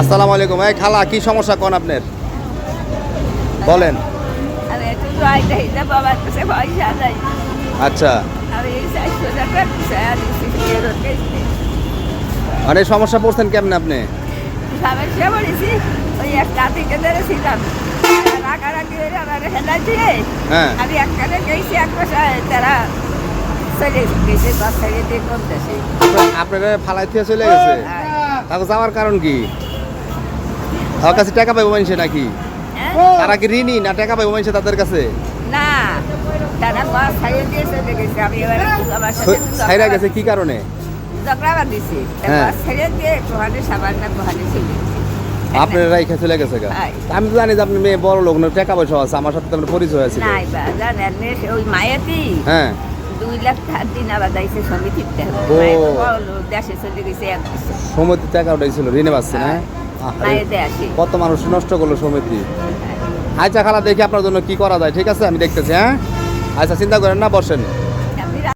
আসসালামু আলাইকুম। এই খালা, কি সমস্যা কোন আপনার? বলেন। আমি একটু জয়টা হিসাব বাবার কাছে পয়সা যাই। আচ্ছা, আমি এই 400 টাকা চায়া দিচ্ছি ফেরত গেছি। মানে সমস্যা পড়ছেন কেমনে আপনি? সমস্যা পড়েছি, ওই এক জাতিকে ধরেছিলাম। রাগারাগি হয়ে আমার হেলা দিয়ে হ্যাঁ। আমি একখানে গেছি, এক বাসায় তারা চলে গেছে, বাস ছেড়ে দিয়ে করতেছে। আপনারা ফালাই থেকে চলে গেছে? তাকে যাওয়ার কারণ কি? আমার কাছে টাকা পাইবো মানছে নাকি? তারা কি ঋণী না টাকা পাইবো মানছে তাদের কাছে? না, তারা বাস ছেড়ে দিয়ে চলে গেছে। আমি এবার আমার সাথে ছাইরা গেছে কি কারণে? ঝগড়া বাঁধিছি। হ্যাঁ। বাস ছেড়ে দিয়ে কোহানে সাবান্না কোহানে চলে গেছে। আপনারা রাইখা চলে গেছে গা? হ্যাঁ। আমি তো জানি যে আপনি মেয়ে বড় লোক না, টাকা পয়সা আছে, আমার সাথে তো আপনার পরিচয় আছে। নাই বা জানেন ওই মায়াতি হ্যাঁ। 2 লাখ দিন আবার দাইছে সমিতিতে। ও। দেশে চলে গেছে 1 বছর। সমিতি টাকা উঠাইছিল, ঋণে পাচ্ছে না? আহারে, মায়ের দেশে। কত মানুষ নষ্ট করলো সমিতি। আচ্ছা খালা, দেখি আপনার জন্য কি করা যায়, ঠিক আছে? আমি দেখতেছি। হ্যাঁ, আচ্ছা, চিন্তা করেন না, বসেন।